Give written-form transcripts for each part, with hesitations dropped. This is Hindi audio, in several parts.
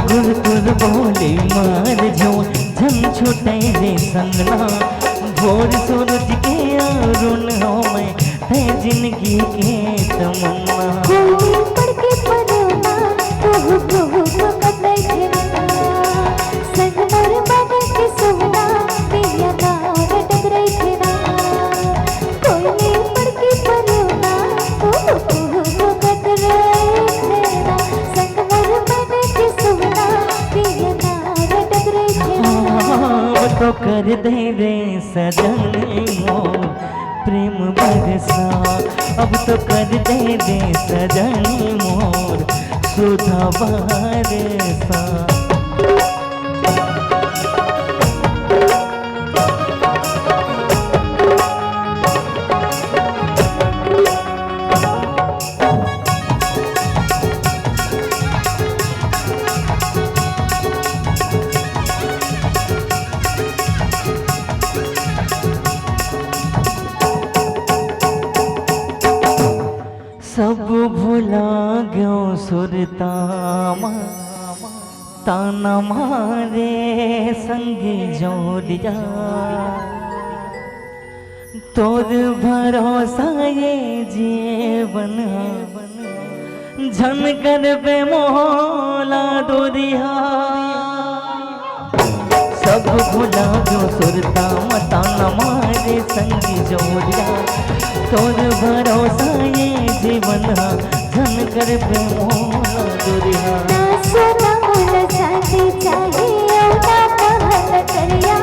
बोले मार जो झन छुटे रे संगना भोर सूरज के अरुण हो मैं है जिंदगी के तमन्ना कोई पढ़ के पढ़ना तो कतई घेरना संग मोर बने के सोना पिया नार डगरई घेरा कोई पढ़ के पढ़ना तो कतई घेरा संग मोर बने के सोना पिया नार डगरई घेरा तो कर दे रे सजन मोर प्रेम बरसा अब तो कर दे दे सजनी मोर सुधा बरसा सब भुला गयो सुरतामा ताना मारे संग जोड़िया तोर भरोसा ये जीवन झन कर बे मोला दोरिया सब भुला गयो सुरतामा ताना मारे संग जोड़िया तोर भरोसा ये जीवन झन कर प्रेमोला दुरिया ना सोना मोला साथी चाहिए ना पहल करिया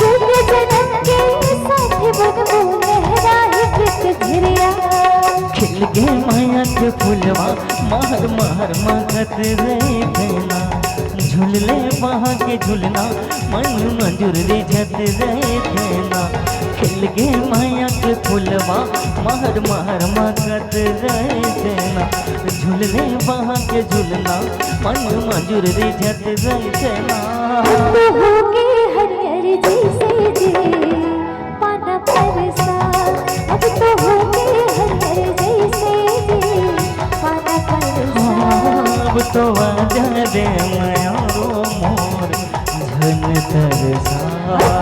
जुग जन्म के साथी बनबू लहराए कृत झरिया खिल गे माया के फूलवा महर महर मगत रे देना झूले वहाँ के झूलना मन मंजूर रे झत रे देना खिल गे माया के फूलवा महर महर मगत रे देना झूले वहाँ के झूलना मन मंजूर रे झत रे देना तू होके हरियर जैसे जी पाना परसा अब तो होके हरियर जैसे जी पाना परसा अब तो आजा रे माया रो मोर झन तरसा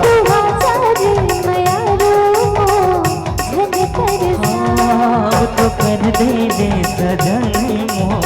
तू आजा रे माया रो झन तरसा अब तो कर दे दे सजन मोर